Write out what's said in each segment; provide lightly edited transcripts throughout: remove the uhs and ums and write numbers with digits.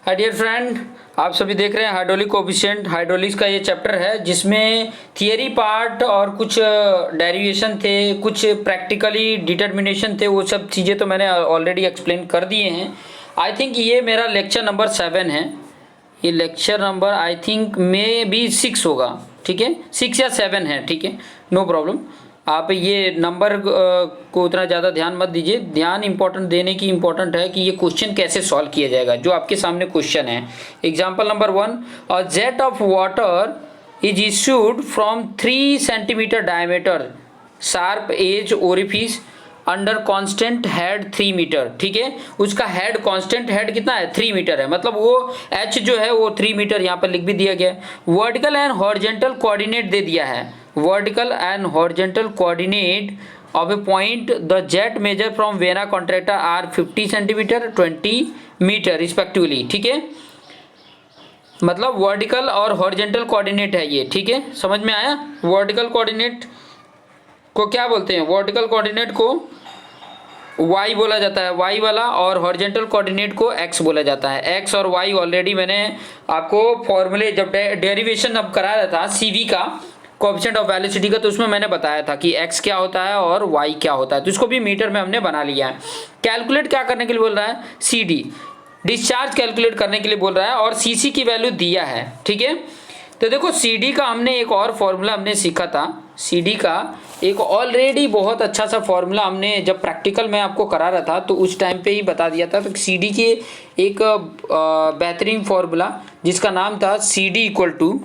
Hi dear friend, आप सभी देख रहे हैं हाइड्रोलिक कोफिशिएंट। हाइड्रोलिक्स का ये चैप्टर है जिसमें थियरी पार्ट और कुछ डेरिवेशन थे, कुछ प्रैक्टिकली डिटर्मिनेशन थे। वो सब चीज़ें तो मैंने ऑलरेडी एक्सप्लेन कर दिए हैं। आई थिंक ये मेरा लेक्चर नंबर 7 है। ये lecture number I think may be 6 होगा, ठीक है, 6 या 7 है, ठीक है, नो प्रॉब्लम। आप ये नंबर को उतना ज़्यादा ध्यान मत दीजिए। ध्यान इंपॉर्टेंट देने की इम्पोर्टेंट है कि ये क्वेश्चन कैसे सॉल्व किया जाएगा। जो आपके सामने क्वेश्चन है, example number 1, a jet of water is issued from 3 centimetre diameter sharp edge orifice under constant head 3 metre. ठीक है, उसका हेड कांस्टेंट हेड कितना है, 3 मीटर है, मतलब वो एच जो है वो 3 मीटर यहाँ पर लिख भी दिया गया है। वर्टिकल एंड हॉरिजेंटल कोऑर्डिनेट दे दिया है। Vertical and horizontal coordinate of a point the jet measure from vena contractor are 50 centimetre 20 metre respectively. ठीक है, मतलब वर्टिकल और हॉरिजेंटल कोऑर्डिनेट है ये। ठीक है, समझ में आया। वर्टिकल कोऑर्डिनेट को क्या बोलते हैं, वर्टिकल कोऑर्डिनेट को y बोला जाता है, y वाला, और हॉरिजेंटल कोऑर्डिनेट को x बोला जाता है। x और y ऑलरेडी मैंने आपको फॉर्मूले जब डेरिवेशन अब करा रहा था CV का, कोएफिशिएंट ऑफ वेलोसिटी का, तो उसमें मैंने बताया था कि x क्या होता है और y क्या होता है। तो इसको भी मीटर में हमने बना लिया है। कैलकुलेट क्या करने के लिए बोल रहा है, CD डिस्चार्ज कैलकुलेट करने के लिए बोल रहा है, और CC की वैल्यू दिया है। ठीक है, तो देखो CD का हमने एक और फॉर्मूला हमने सीखा था। CD का एक ऑलरेडी बहुत अच्छा सा फॉर्मूला हमने जब प्रैक्टिकल में आपको करा रहा था तो उस टाइम पे ही बता दिया था। तो CD के एक बेहतरीन फॉर्मूला जिसका नाम था CD equal to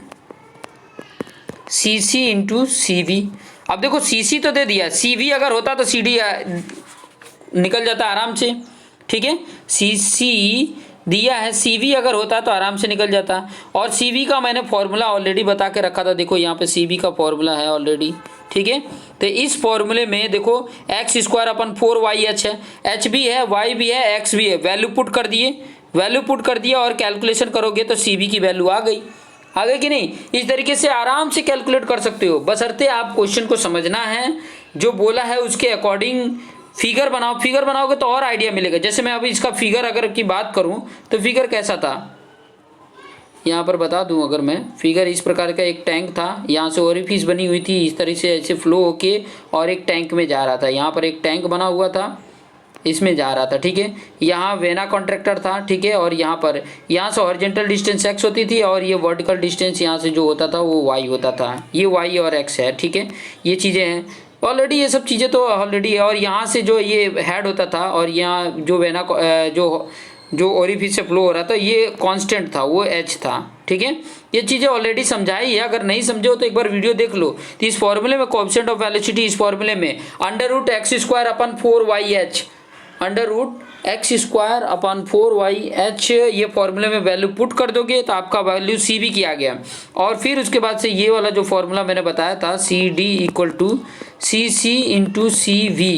CC into CV। अब देखो CC तो दे दिया, CV अगर होता तो CD निकल जाता आराम से। ठीक है, CC दिया है, CV अगर होता तो आराम से निकल जाता। और CV का मैंने फॉर्मूला ऑलरेडी बता के रखा था। देखो यहाँ पे CV का फॉर्मूला है ऑलरेडी। ठीक है, तो इस फॉर्मूले में देखो x² अपन 4yh है, h भी है, y भी है, x भी है। वैल्यू पुट कर दिए, वैल्यू पुट कर दिया और कैलकुलेशन करोगे तो CV की वैल्यू आ गई कि नहीं। इस तरीके से आराम से कैलकुलेट कर सकते हो, बशर्ते आप क्वेश्चन को समझना है, जो बोला है उसके अकॉर्डिंग फिगर बनाओ। फिगर बनाओगे तो और आइडिया मिलेगा। जैसे मैं अभी इसका फिगर अगर की बात करूं तो फिगर कैसा था, यहाँ पर बता दूं। अगर मैं फिगर इस प्रकार का, एक टैंक था, यहाँ से ओरिफिस बनी हुई थी, इस तरह से ऐसे फ्लो होके और एक टैंक में जा रहा था। यहाँ पर एक टैंक बना हुआ था, इसमें जा रहा था। ठीक है, यहाँ वेना कॉन्ट्रैक्टर था। ठीक है, और यहाँ पर, यहाँ से हॉरिजॉन्टल डिस्टेंस x होती थी और ये वर्टिकल डिस्टेंस यहाँ से जो होता था वो y होता था। ये y और x है। ठीक है, ये चीज़ें हैं ऑलरेडी, ये सब चीज़ें तो ऑलरेडी है। और यहाँ से जो ये हेड होता था और यहाँ जो वेना जो ओरिफिस से फ्लो हो रहा था, ये कांस्टेंट था, वो h था। ठीक है, ये चीज़ें ऑलरेडी समझाई है। अगर नहीं समझे हो तो एक बार वीडियो देख लो। तो इस फॉर्मूले में कोएफिशिएंट ऑफ वेलोसिटी, इस फॉर्मूले में √x² अपन 4yh, √x² अपन 4yh, ये फॉर्मूले में वैल्यू पुट कर दोगे तो आपका वैल्यू CV की आ गया। और फिर उसके बाद से ये वाला जो फॉर्मूला मैंने बताया था, CD equal to CC into CV।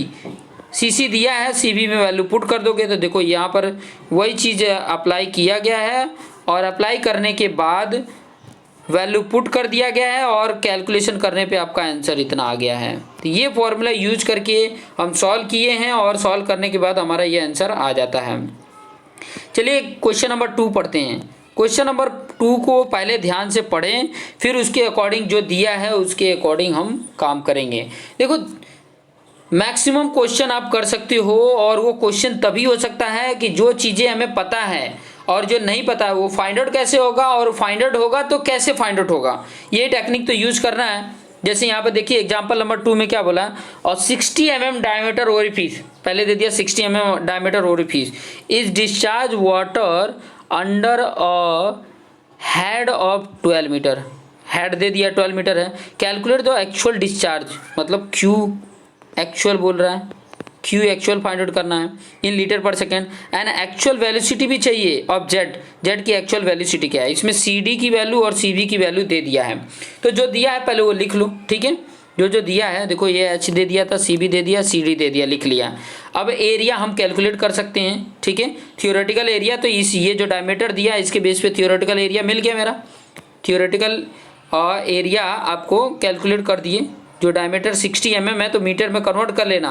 CC दिया है, CV में वैल्यू पुट कर दोगे तो देखो यहाँ पर वही चीज़ अप्लाई किया गया है, और अप्लाई करने के बाद वैल्यू पुट कर दिया गया है, और कैलकुलेशन करने पे आपका आंसर इतना आ गया है। तो ये फॉर्मूला यूज करके हम सॉल्व किए हैं, और सॉल्व करने के बाद हमारा ये आंसर आ जाता है। चलिए क्वेश्चन नंबर 2 पढ़ते हैं। क्वेश्चन नंबर 2 को पहले ध्यान से पढ़ें, फिर उसके अकॉर्डिंग जो दिया है उसके अकॉर्डिंग हम काम करेंगे। देखो मैक्सिमम क्वेश्चन आप कर सकते हो, और वो क्वेश्चन तभी हो सकता है कि जो चीज़ें हमें पता है और जो नहीं पता है वो फाइंड आउट कैसे होगा, और फाइंड आउट होगा तो कैसे फाइंड आउट होगा, ये टेक्निक तो यूज करना है। जैसे यहाँ पे देखिए एग्जांपल नंबर 2 में क्या बोला, और 60 mm डायमीटर ओरिफिस, पहले दे दिया 60 mm diameter orifice is discharge water under a head of 12 metre. Head दे दिया 12 मीटर है। कैलकुलेट द एक्चुअल डिस्चार्ज, मतलब Q एक्चुअल बोल रहा है, Q एक्चुअल फाइंड आउट करना है in litre per second. And actual velocity भी चाहिए ऑफ जेड की एक्चुअल वेलोसिटी क्या है। इसमें CD की वैल्यू और CV की वैल्यू दे दिया है। तो जो दिया है पहले वो लिख लो। ठीक है, जो दिया है देखो, ये h दे दिया था, CV दे दिया, CD दे दिया, लिख लिया। अब एरिया हम कैलकुलेट कर सकते हैं। ठीक है, थियोरेटिकल एरिया, तो ये जो डायमीटर दिया इसके बेस पे थियोरेटिकल एरिया मिल गया मेरा। थियोरेटिकल एरिया आपको कैलकुलेट कर दिए। जो डायमीटर 60 mm है तो मीटर में कन्वर्ट कर लेना,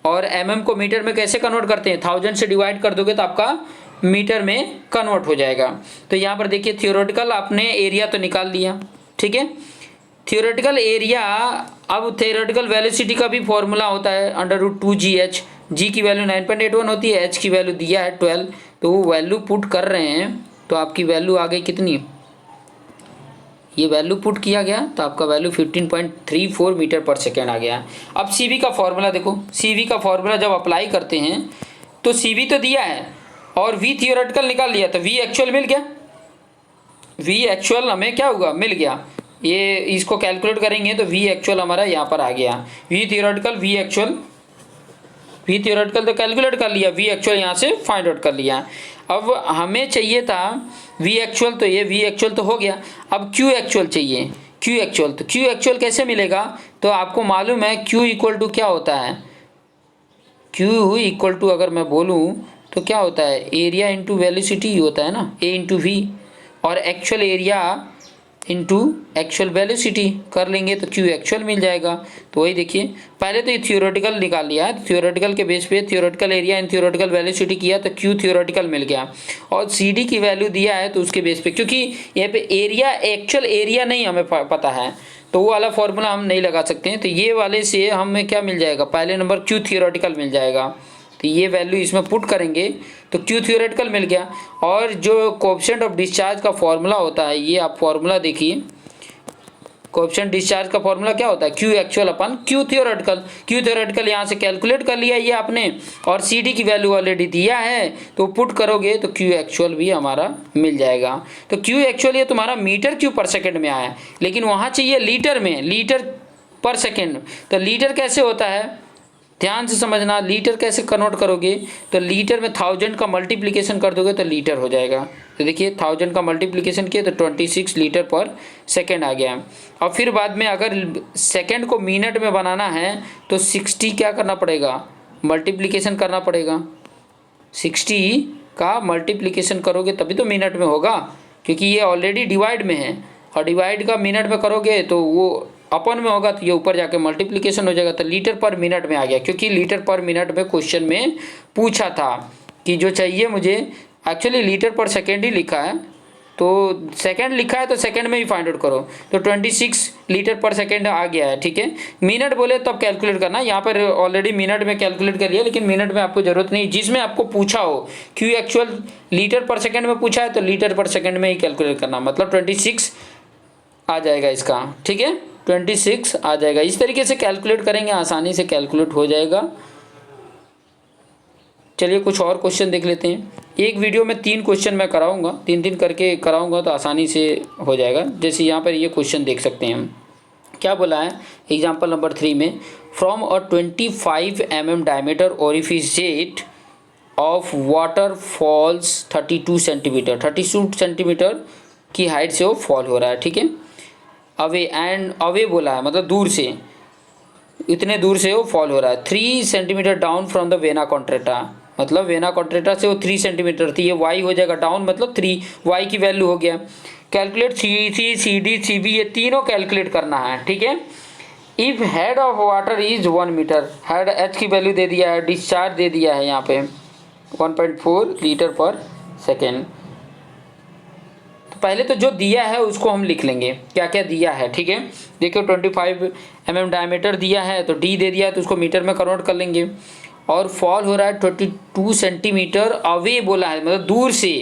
और mm को मीटर में कैसे कन्वर्ट करते हैं, 1000 से डिवाइड कर दोगे तो आपका मीटर में कन्वर्ट हो जाएगा। तो यहाँ पर देखिए थियोरेटिकल आपने एरिया तो निकाल लिया, ठीक है। थियोरेटिकल एरिया, अब थियोरेटिकल वेलोसिटी का भी फॉर्मूला होता है √2GH। जी की वैल्यू 9.81 होती है, एच की वैल्यू दिया है 12, तो वो वैल्यू पुट कर रहे हैं तो आपकी वैल्यू आ गई कितनी, ये वैल्यू पुट किया गया तो आपका वैल्यू 15.34 मीटर पर सेकेंड आ गया। अब CV का फॉर्मूला देखो, CV का फॉर्मूला जब अप्लाई करते हैं तो CV तो दिया है और V थियोरेटिकल निकाल लिया तो V एक्चुअल मिल गया। V एक्चुअल हमें क्या हुआ, मिल गया। ये इसको कैलकुलेट करेंगे तो V एक्चुअल हमारा यहाँ पर आ गया। V थियोरेटिकल तो कैलकुलेट कर लिया, V एक्चुअल यहाँ से फाइंड आउट कर लिया। अब हमें चाहिए था V एक्चुअल, तो ये V एक्चुअल तो हो गया। अब Q एक्चुअल चाहिए, Q एक्चुअल, तो Q एक्चुअल कैसे मिलेगा, तो आपको मालूम है Q इक्वल टू क्या होता है, Q इक्वल टू अगर मैं बोलूँ तो क्या होता है, एरिया इंटू वेलोसिटी होता है ना, A इंटू V, और actual area into actual velocity कर लेंगे तो Q एक्चुअल मिल जाएगा। तो वही देखिए, पहले तो ये थियोरेटिकल निकाल लिया है, थियोरेटिकल के बेस पे theoretical area in theoretical velocity किया तो Q थियोरेटिकल मिल गया, और CD की वैल्यू दिया है तो उसके बेस पे, क्योंकि यहाँ पे एरिया एक्चुअल एरिया नहीं हमें पता है तो वो वाला फॉर्मूला हम नहीं लगा सकते हैं, तो ये वाले से हमें क्या मिल जाएगा, पहले नंबर Q थियोरेटिकल मिल जाएगा। तो ये वैल्यू इसमें पुट करेंगे तो Q थियोरेटिकल मिल गया। और जो कोएफिशिएंट ऑफ डिस्चार्ज का फॉर्मूला होता है, ये आप फॉर्मूला देखिए, कोएफिशिएंट डिस्चार्ज का फॉर्मूला क्या होता है, Q एक्चुअल अपन Q थियोरेटिकल। Q थियोरेटिकल यहाँ से कैलकुलेट कर लिया ये आपने, और CD की वैल्यू ऑलरेडी दिया है तो पुट करोगे तो Q एक्चुअल भी हमारा मिल जाएगा। तो Q एक्चुअल ये तुम्हारा मीटर क्यूब पर सेकेंड में आया, लेकिन वहाँ चाहिए लीटर में, लीटर पर सेकेंड। तो लीटर कैसे होता है, ध्यान से समझना, लीटर कैसे कन्वर्ट करोगे, तो लीटर में 1000 का मल्टीप्लिकेशन कर दोगे तो लीटर हो जाएगा। तो देखिए 1000 का मल्टीप्लिकेशन किया तो 26 लीटर पर सेकेंड आ गया। और फिर बाद में अगर सेकेंड को मिनट में बनाना है तो 60 क्या करना पड़ेगा, मल्टीप्लिकेशन करना पड़ेगा, 60 का मल्टीप्लिकेशन करोगे तभी तो मिनट में होगा, क्योंकि ये ऑलरेडी डिवाइड में है, और डिवाइड का मिनट में करोगे तो वो अपन में होगा तो ये ऊपर जाके मल्टीप्लिकेशन हो जाएगा, तो लीटर पर मिनट में आ गया, क्योंकि लीटर पर मिनट में क्वेश्चन में पूछा था कि जो चाहिए मुझे, एक्चुअली लीटर पर सेकेंड ही लिखा है तो सेकेंड लिखा है तो सेकेंड में ही फाइंड आउट करो, तो 26 लीटर पर सेकेंड आ गया है, ठीक है। मिनट बोले तब कैलकुलेट करना, यहाँ पर ऑलरेडी मिनट में कैलकुलेट कर लिया, लेकिन मिनट में आपको जरूरत नहीं, जिसमें आपको पूछा हो Q actual litre per second में पूछा है तो लीटर पर सेकेंड में ही कैलकुलेट करना, मतलब 26 आ जाएगा इसका, ठीक है, 26 आ जाएगा। इस तरीके से कैलकुलेट करेंगे, आसानी से कैलकुलेट हो जाएगा। चलिए कुछ और क्वेश्चन देख लेते हैं। एक वीडियो में 3 क्वेश्चन मैं कराऊंगा, 3 करके कराऊंगा तो आसानी से हो जाएगा। जैसे यहाँ पर ये क्वेश्चन देख सकते हैं हम, क्या बोला है एग्जाम्पल नंबर 3 में, from a 25 mm diameter orifice jet of water falls 32 centimetre, 32 centimetre की हाइट से वो फॉल हो रहा है, ठीक है। अवे एंड अवे बोला है, मतलब दूर से, इतने दूर से वो फॉल हो रहा है। 3 centimetre down from the vena contracta, मतलब वेना कॉन्ट्रेटा से वो 3 सेंटीमीटर थी, ये वाई हो जाएगा, डाउन मतलब 3, वाई की वैल्यू हो गया। कैलकुलेट CD CB, ये तीनों कैलकुलेट करना है, ठीक है। If head of water is 1 metre, head H की वैल्यू दे दिया है, डिस्चार्ज दे दिया है यहाँ पे 1.4 लीटर पर सेकेंड। पहले तो जो दिया है उसको हम लिख लेंगे, क्या क्या दिया है, ठीक है। देखिए 25 mm डायमीटर दिया है तो D दे दिया है तो उसको मीटर में कन्वर्ट कर लेंगे, और फॉल हो रहा है 22 सेंटीमीटर अवे बोला है, मतलब दूर से,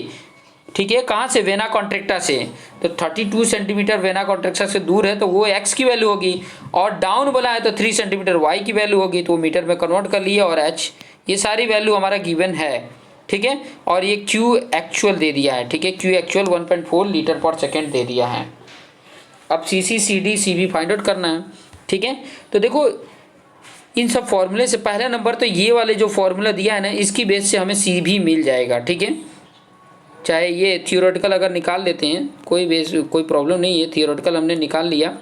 ठीक है। कहाँ से, वेना कॉन्ट्रेक्टा से, तो 32 सेंटीमीटर वेना कॉन्ट्रेक्टा से दूर है तो वो x की वैल्यू होगी, और डाउन बोला है तो 3 सेंटीमीटर y की वैल्यू होगी, तो वो मीटर में कन्वर्ट कर लिया, और h, ये सारी वैल्यू हमारा गिवन है, ठीक है। और ये Q एक्चुअल दे दिया है, ठीक है, Q actual 1.4 litre per second दे दिया है। अब CC CD CB find out करना है, ठीक है। तो देखो इन सब फॉर्मूले से पहला नंबर तो ये वाले जो फॉर्मूला दिया है ना, इसकी बेस से हमें C भी मिल जाएगा, ठीक है। चाहे ये थियोरेटिकल अगर निकाल लेते हैं, कोई प्रॉब्लम नहीं है, थियोरेटिकल हमने निकाल लिया,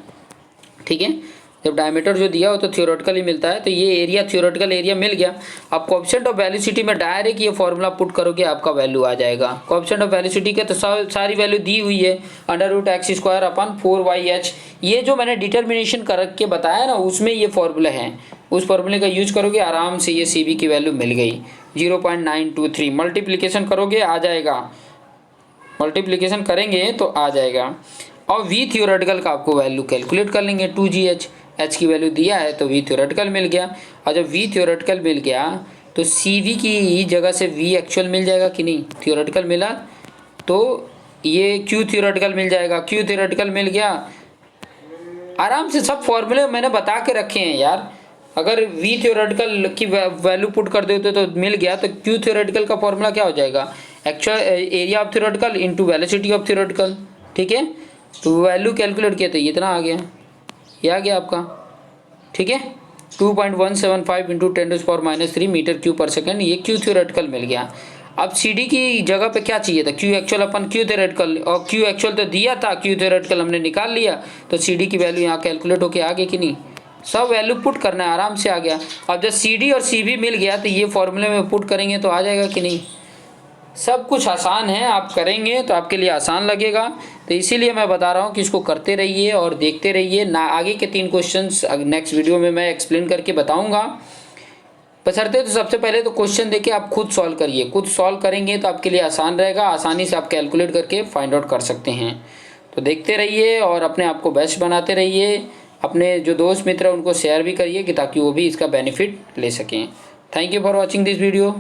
ठीक है। जब डायमीटर जो दिया हो तो थियोरेटिकल ही मिलता है, तो ये एरिया थियोरेटिकल एरिया मिल गया। अब कोएफिशिएंट ऑफ वेलोसिटी में डायरेक्ट ये फॉर्मूला पुट करोगे आपका वैल्यू आ जाएगा। कोएफिशिएंट ऑफ वेलोसिटी के तो सारी वैल्यू दी हुई है, √x² अपन 4yh, ये जो मैंने डिटर्मिनेशन करके बताया ना उसमें ये फॉर्मूला है, उस फॉर्मूले का यूज करोगे आराम से, ये CB की वैल्यू मिल गई 0.923 मल्टीप्लिकेशन करोगे आ जाएगा, मल्टीप्लिकेशन करेंगे तो आ जाएगा। और वी थियोरेटिकल का आपको वैल्यू कैलकुलेट कर लेंगे 2GH, एच की वैल्यू दिया है तो वी थियोरेटिकल मिल गया। और जब वी थियोरेटिकल मिल गया तो CV की जगह से वी एक्चुअल मिल जाएगा कि नहीं, थियोरेटिकल मिला तो ये Q थियोरेटिकल मिल जाएगा, Q थियोरेटिकल मिल गया। आराम से सब फॉर्मूले मैंने बता के रखे हैं यार, अगर वी थियोरेटिकल की वैल्यू पुट कर देते तो मिल गया तो Q थियोरेटिकल का फॉर्मूला क्या हो जाएगा, actual area of theoretical into velocity of theoretical, ठीक है। तो वैल्यू कैलकुलेट किया तो ये इतना आ गया, ये आ गया आपका, ठीक है। 2.175 इंटू 10⁻³ मीटर क्यूब पर सेकेंड, ये Q थियोरेटिकल मिल गया। अब CD की जगह पे क्या चाहिए था, Q एक्चुअल अपन Q थियोरेटिकल, और Q एक्चुअल तो दिया था, Q थियोरेटिकल हमने निकाल लिया तो CD की वैल्यू यहाँ कैलकुलेट होके आ गई कि नहीं, सब वैल्यू पुट करना है, आराम से आ गया। अब जब CD और CV मिल गया तो ये फॉर्मूले में पुट करेंगे तो आ जाएगा कि नहीं। सब कुछ आसान है, आप करेंगे तो आपके लिए आसान लगेगा, तो इसीलिए मैं बता रहा हूँ कि इसको करते रहिए और देखते रहिए ना। आगे के 3 क्वेश्चंस नेक्स्ट वीडियो में मैं एक्सप्लेन करके बताऊँगा, बशर्ते तो सबसे पहले तो क्वेश्चन देके आप खुद सॉल्व करिए, खुद सॉल्व करेंगे तो आपके लिए आसान रहेगा, आसानी से आप कैलकुलेट करके फाइंड आउट कर सकते हैं। तो देखते रहिए और अपने आप को बेस्ट बनाते रहिए, अपने जो दोस्त मित्र हैं उनको शेयर भी करिए कि ताकि वो भी इसका बेनिफिट ले सकें। Thank you for watching this video.